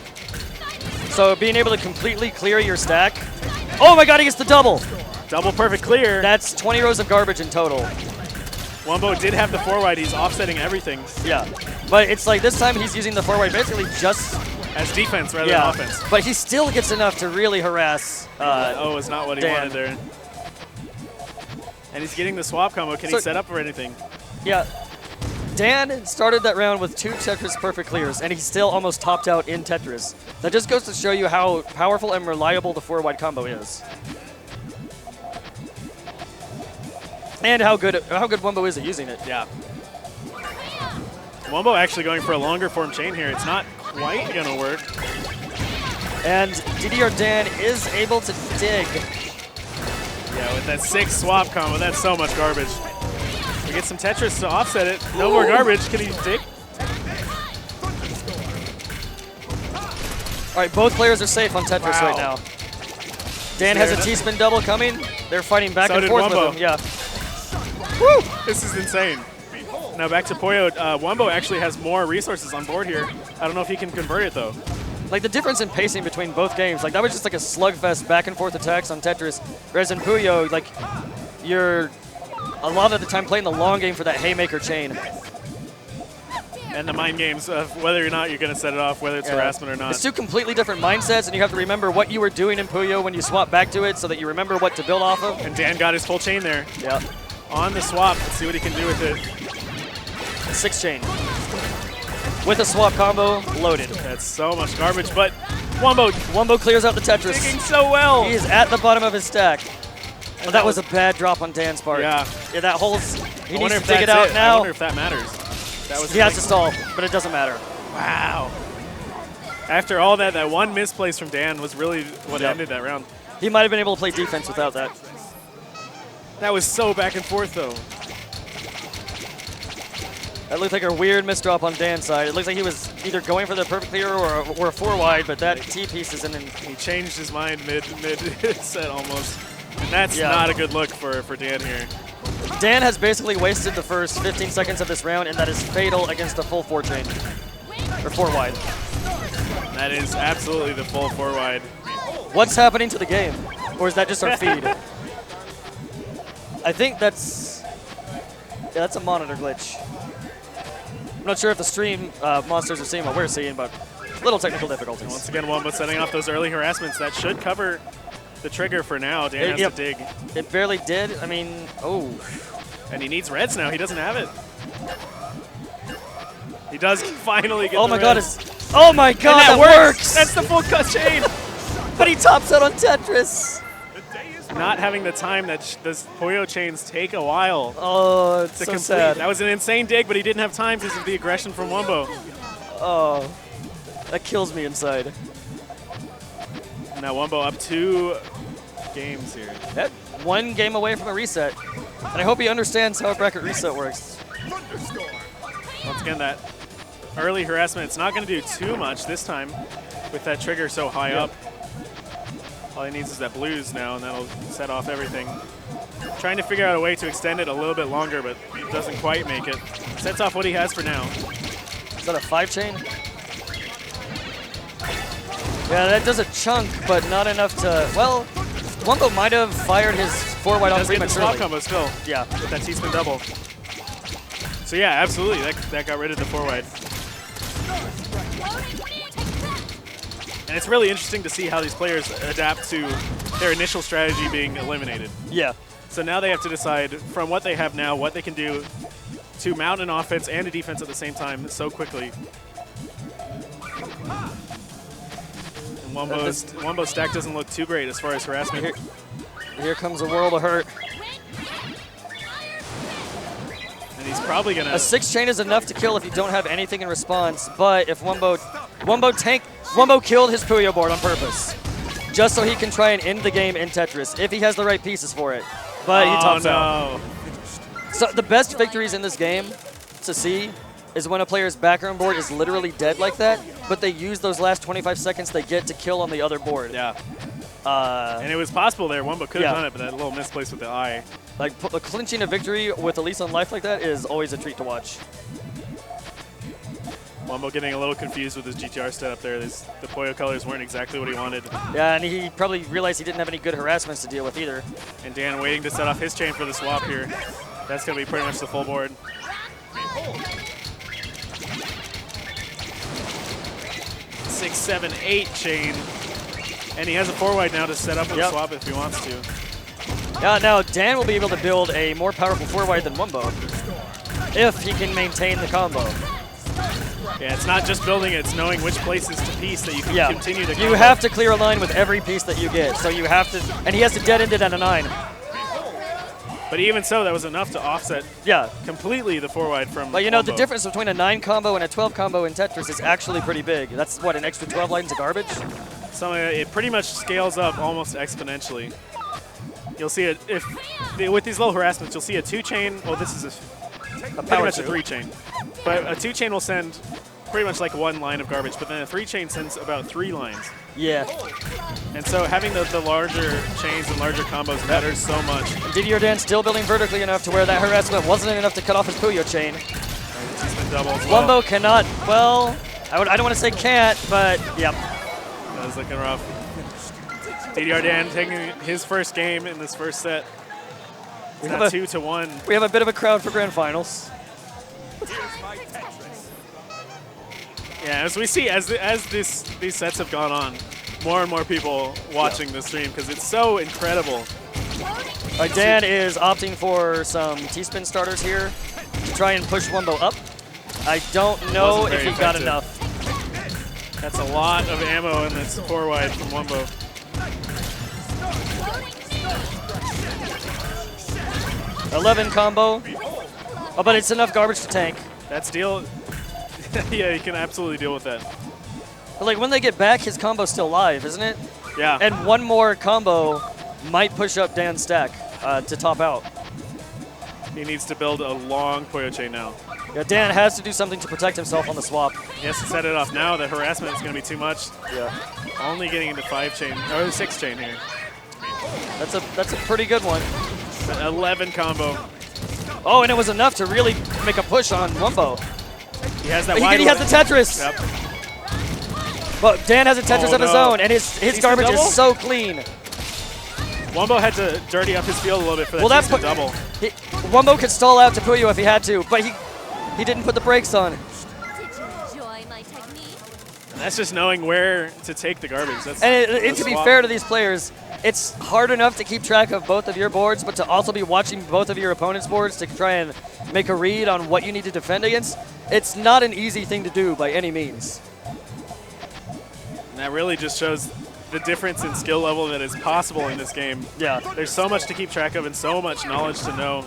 So being able to completely clear your stack. Oh my god, he gets the double. Double perfect clear. That's 20 rows of garbage in total. Wombo did have the 4-wide. He's offsetting everything. Yeah. But it's like this time he's using the 4-wide basically just as defense rather than offense. But he still gets enough to really harass oh, it's not what he Dan. wanted there. And he's getting the swap combo. Can he set up for anything? Yeah. Dan started that round with 2 Tetris perfect clears, and he still almost topped out in Tetris. That just goes to show you how powerful and reliable the 4-wide combo is. And how good Wombo is at using it. Yeah. Wombo actually going for a longer form chain here. It's not quite going to work. And DDR Dan is able to dig. Yeah, with that 6 swap combo, that's so much garbage. We get some Tetris to offset it. No more garbage. Can he dig? All right, both players are safe on Tetris right now. Dan has a T-spin double coming. They're fighting back and forth with him. Yeah. Woo! This is insane. Now back to Puyo. Wombo actually has more resources on board here. I don't know if he can convert it though. Like the difference in pacing between both games, like that was just like a slugfest back and forth attacks on Tetris. Whereas in Puyo, like you're a lot of the time playing the long game for that haymaker chain. And the mind games of whether or not you're going to set it off, whether it's harassment or not. It's 2 completely different mindsets, and you have to remember what you were doing in Puyo when you swap back to it so that you remember what to build off of. And Dan got his full chain there. Yeah. On the swap, let's see what he can do with it. 6 chain. With a swap combo, loaded. That's so much garbage, but Wombo clears out the Tetris. digging so well. He is at the bottom of his stack. Oh, that was a bad drop on Dan's part. Yeah. Yeah, that hole's, he needs to dig it out now. I wonder if that matters. That was he has to stall, but it doesn't matter. Wow. After all that, that one misplace from Dan was really what ended that round. He might have been able to play defense without that. That was so back and forth, though. That looked like a weird misdrop on Dan's side. It looks like he was either going for the perfect clear or a 4-wide, but that T-piece is in. He changed his mind mid-set almost. And that's not a good look for Dan here. Dan has basically wasted the first 15 seconds of this round, and that is fatal against the full 4-chain. Or 4-wide. That is absolutely the full 4-wide. What's happening to the game? Or is that just our feed? I think that's a monitor glitch. I'm not sure if the stream monsters are seeing what we're seeing, but little technical difficulties. Once again, Wombo setting off those early harassments. That should cover the trigger for now. Dan has to dig. It barely did. I mean, oh. And he needs reds now. He doesn't have it. He does finally get oh the my reds. god, oh my god, that works! That's the full cut chain! But he tops out on Tetris. Not having the time that those Puyo chains take a while. Oh, it's to so complete. sad. That was an insane dig, but he didn't have time because of the aggression from Wombo. Oh, that kills me inside. Now Wombo up 2 games here. That 1 game away from a reset. And I hope he understands how a bracket reset works. Once again, that early harassment, it's not going to do too much this time with that trigger so high up. All he needs is that blues now, and that'll set off everything. Trying to figure out a way to extend it a little bit longer, but doesn't quite make it. Sets off what he has for now. Is that a 5-chain? Yeah, that does a chunk, but not enough to, well, Wombo might have fired his 4-wide on prematurely. Does get the swap combo still. Yeah. With that T-spin double. So yeah, absolutely, that got rid of the 4-wide. And it's really interesting to see how these players adapt to their initial strategy being eliminated. Yeah. So now they have to decide from what they have now, what they can do to mount an offense and a defense at the same time so quickly. And Wombo's stack doesn't look too great as far as harassment. Here comes a world of hurt. And he's probably going to... A 6-chain is enough to kill if you don't have anything in response, but if Wombo killed his Puyo board on purpose, just so he can try and end the game in Tetris, if he has the right pieces for it. But he tops out. So the best victories in this game to see is when a player's background board is literally dead like that, but they use those last 25 seconds they get to kill on the other board. Yeah. And it was possible there. Wumbo could have done it, but that little misplace with the eye. Like, clinching a victory with Elise on life like that is always a treat to watch. Wumbo getting a little confused with his GTR setup there. The Puyo colors weren't exactly what he wanted. Yeah, and he probably realized he didn't have any good harassments to deal with either. And Dan waiting to set off his chain for the swap here. That's going to be pretty much the full board. Six, seven, 8 chain. And he has a 4-wide now to set up with the swap if he wants to. Yeah, now Dan will be able to build a more powerful 4-wide than Wumbo if he can maintain the combo. Yeah, it's not just building it, it's knowing which places to piece that you can continue to combo. You have to clear a line with every piece that you get, so you have to, and he has to dead end it at a 9. But even so, that was enough to offset completely the 4-wide from But you know, Wumbo. the difference between a 9 combo and a 12 combo in Tetris is actually pretty big. That's, what, an extra 12 lines of garbage? It pretty much scales up almost exponentially. You'll see it, with these low harassments, you'll see a 2-chain, well this is pretty much a 3-chain. But a 2-chain will send pretty much like 1 line of garbage, but then a 3-chain sends about 3 lines. Yeah. And so having the larger chains and larger combos matters so much. And Didier Dan still building vertically enough to where that harassment wasn't enough to cut off his Puyo chain. He's been doubled. Wumbo cannot, well, I don't want to say can't, but yeah. That was looking rough. Didier Dan taking his first game in this first set. It's not 2-1. We have a bit of a crowd for grand finals. Yeah, as we see, as these sets have gone on, more and more people watching the stream because it's so incredible. Dan is opting for some T-spin starters here to try and push Wumbo up. I don't know if he got enough. That's a lot of ammo in this 4-wide from Wumbo. $11 combo. Oh, but it's enough garbage to tank. That's deal. Yeah, he can absolutely deal with that. But like when they get back, his combo's still live, isn't it? Yeah. And one more combo might push up Dan's stack to top out. He needs to build a long Puyo chain now. Yeah, Dan has to do something to protect himself on the swap. He has to set it off now. The harassment is going to be too much. Yeah. Only getting into 5-chain, or 6-chain here. That's a pretty good one. 11 combo. Oh, and it was enough to really make a push on Wumbo. He has that He has the Tetris. Yep. But Dan has a Tetris of his own, and his garbage is so clean. Wumbo had to dirty up his field a little bit for that double. Wumbo could stall out to Puyo if he had to, but he didn't put the brakes on. And that's just knowing where to take the garbage. That's and to be fair to these players, it's hard enough to keep track of both of your boards, but to also be watching both of your opponent's boards to try and make a read on what you need to defend against, it's not an easy thing to do by any means. And that really just shows the difference in skill level that is possible in this game. Yeah. There's so much to keep track of and so much knowledge to know.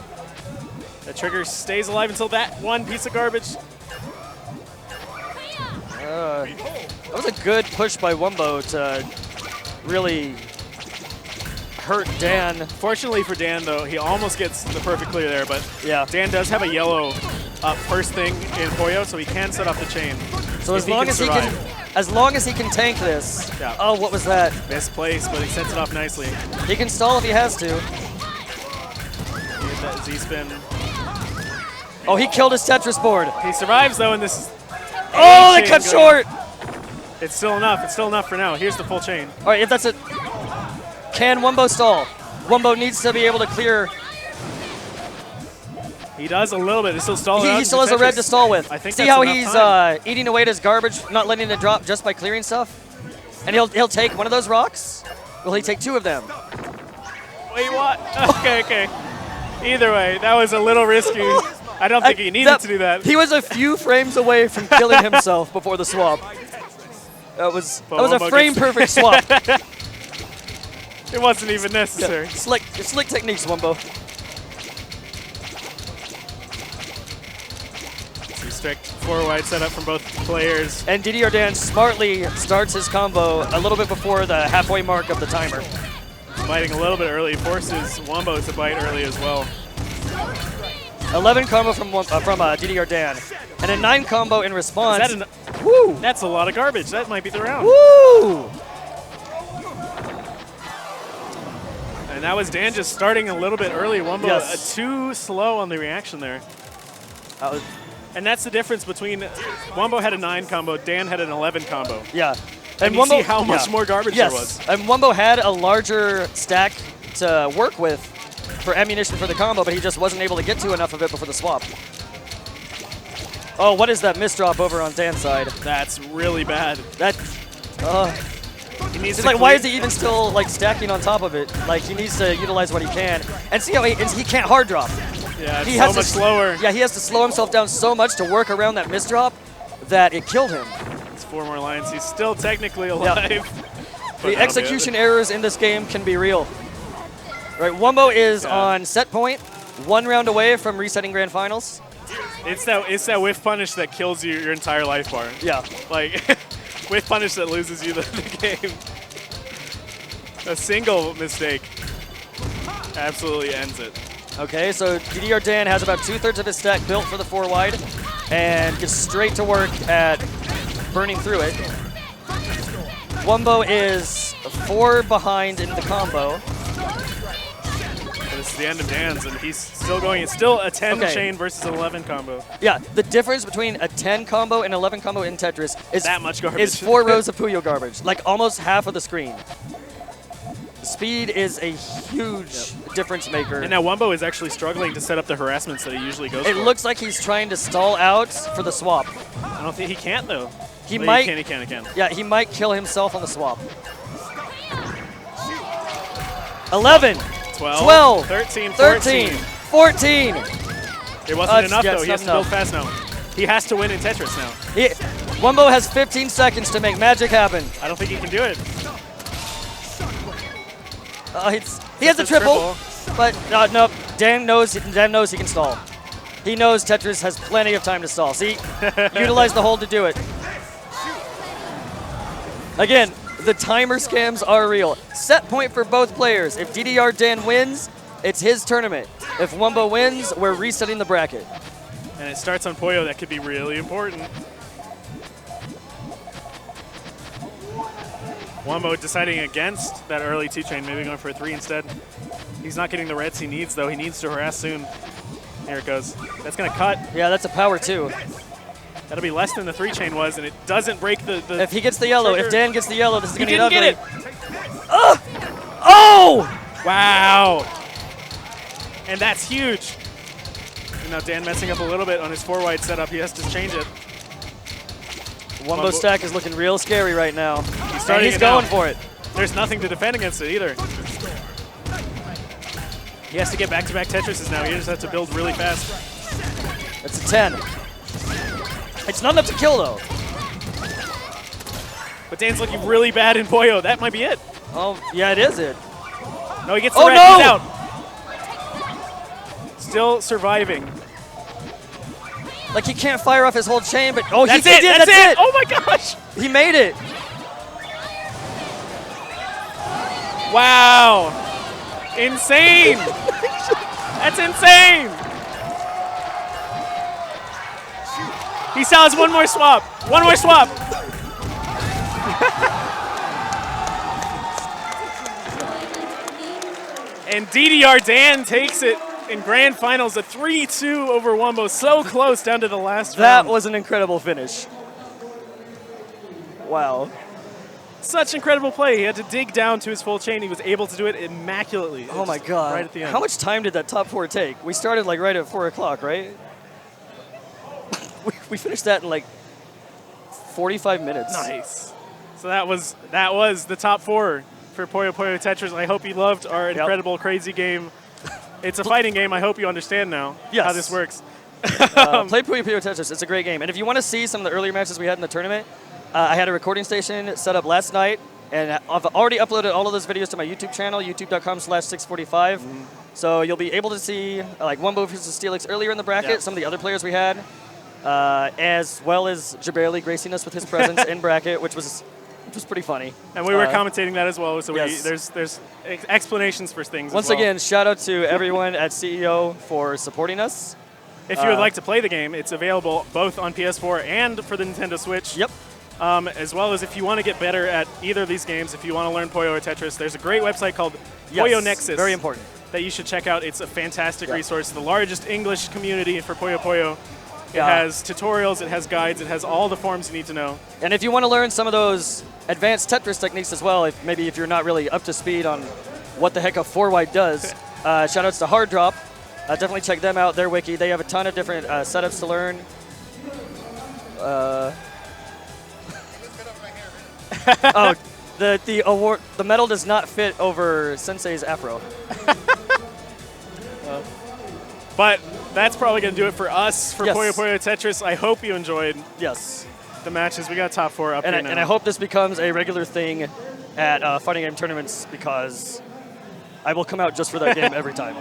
That trigger stays alive until that one piece of garbage. That was a good push by Wumbo to really hurt Dan. Fortunately for Dan, though, he almost gets the perfect clear there, but Dan does have a yellow up first thing in Puyo, so he can set off the chain. So as long as he can tank this. Yeah. Oh, what was that? Misplaced, but he sets it off nicely. He can stall if he has to. He hit that Z-spin. Oh, he killed his Tetris board. He survives, though, in this. Oh, they cut short. It's still enough. It's still enough for now. Here's the full chain. All right, if that's it. Can Wumbo stall? Wumbo needs to be able to clear. He does a little bit. He's still stalling. He still has a red to stall with. I think See how he's eating away at his garbage, not letting it drop just by clearing stuff? And he'll take one of those rocks? Will he take 2 of them? Wait, what? Okay. Either way, that was a little risky. I don't think he needed to do that. He was a few frames away from killing himself before the swap. That was a frame-perfect swap. It wasn't even necessary. Yeah. Slick techniques, Wumbo. Strict 4-wide setup from both players. And Didier Dan smartly starts his combo a little bit before the halfway mark of the timer. Biting a little bit early, forces Wumbo to bite early as well. 11 combo from DDR Dan. And a 9 combo in response. Woo! That's a lot of garbage. That might be the round. Woo! And that was Dan just starting a little bit early. Wumbo too slow on the reaction there. And that's the difference between Wumbo had a 9 combo, Dan had an 11 combo. Yeah. And you see how much more garbage there was. And Wumbo had a larger stack to work with for ammunition for the combo, but he just wasn't able to get to enough of it before the swap. Oh, what is that misdrop over on Dan's side? That's really bad. He needs like, why is he even still like stacking on top of it? Like, he needs to utilize what he can. And see how he can't hard drop. Yeah, it's so much slower. Yeah, he has to slow himself down so much to work around that misdrop that it killed him. It's 4 more lines. He's still technically alive. Yeah. The execution errors in this game can be real. Right, Wumbo is on set point, 1 round away from resetting Grand Finals. It's that whiff punish that kills you your entire life bar. Yeah. Like, whiff punish that loses you the game. A single mistake absolutely ends it. Okay, so DDR Dan has about 2/3 of his stack built for the 4 wide and gets straight to work at burning through it. Wumbo is 4 behind in the combo. This is the end of Dan's, and he's still going. It's still a 10 chain versus an 11 combo. Yeah, the difference between a 10 combo and 11 combo in Tetris is that much garbage. Is 4 rows of Puyo garbage, like almost half of the screen. Speed is a huge difference maker. And now Wumbo is actually struggling to set up the harassments that he usually goes for. It looks like he's trying to stall out for the swap. I don't think he can't, though. He might. He can. Yeah, he might kill himself on the swap. 11. 12. 13. 14. It wasn't enough, though. He has to build fast now. He has to win in Tetris now. Wumbo has 15 seconds to make magic happen. I don't think he can do it. He has a triple, but no. Dan knows he can stall. He knows Tetris has plenty of time to stall. See, utilize the hold to do it. Again, the timer scams are real. Set point for both players. If DDR Dan wins, it's his tournament. If Wumbo wins, we're resetting the bracket. And it starts on Puyo. That could be really important. Wumbo deciding against that early 2-chain, maybe going for a 3 instead. He's not getting the reds he needs, though. He needs to harass soon. Here it goes. That's going to cut. Yeah, that's a power 2. That'll be less than the 3-chain was, and it doesn't break the If he gets the yellow, trigger. if Dan gets the yellow, this is going to get ugly. Get it. Oh! Wow. And that's huge. And now Dan messing up a little bit on his 4-wide setup. He has to change it. Wumbo stack is looking real scary right now. He's going for it. There's nothing to defend against it either. He has to get back-to-back Tetrises now. He just has to build really fast. It's a 10. It's not enough to kill, though. But Dan's looking really bad in Puyo. That might be it. Oh, yeah, it is it. No, he gets the red. No! He's out. Still surviving. Like, he can't fire off his whole chain, but that's it. Oh my gosh! He made it. Wow! Insane! That's insane! He still has one more swap. One more swap. And DDR Dan takes it in Grand Finals, a 3-2 over Wumbo. So close down to the last round. That was an incredible finish. Wow. Such incredible play. He had to dig down to his full chain. He was able to do it immaculately. Oh my God. Right at the end. How much time did that top 4 take? We started like right at 4 o'clock, right? we finished that in like 45 minutes. Nice. So that was the top 4 for Puyo Puyo Tetris. I hope you loved our incredible, crazy game. It's a fighting game. I hope you understand now how this works. Play Puyo Puyo Tetris. It's a great game. And if you want to see some of the earlier matches we had in the tournament, I had a recording station set up last night, and I've already uploaded all of those videos to my YouTube channel, youtube.com/645. So you'll be able to see like Wumbo versus Steelix earlier in the bracket, some of the other players we had, as well as Jebailey gracing us with his presence in bracket, which was pretty funny. And we were commentating that as well, so there's explanations for things. Once again, shout out to everyone at CEO for supporting us. If you would like to play the game, it's available both on PS4 and for the Nintendo Switch. Yep. As well as if you want to get better at either of these games, if you want to learn Puyo or Tetris, there's a great website called Puyo Nexus. Very important. That you should check out. It's a fantastic resource. The largest English community for Puyo Puyo. It Yeah. has tutorials, it has guides, it has all the forms you need to know. And if you want to learn some of those advanced Tetris techniques as well, maybe if you're not really up to speed on what the heck a 4-wide does, shout outs to Hard Drop. Definitely check them out, their wiki. They have a ton of different setups to learn. Oh, the award, the medal does not fit over Sensei's afro. But that's probably going to do it for us for Yes. Puyo Puyo Tetris. I hope you enjoyed Yes. the matches. We got top 4 up here now. And I hope this becomes a regular thing at fighting game tournaments because I will come out just for that game every time.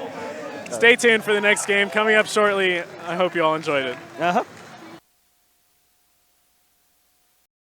Stay tuned for the next game coming up shortly. I hope you all enjoyed it. Uh-huh.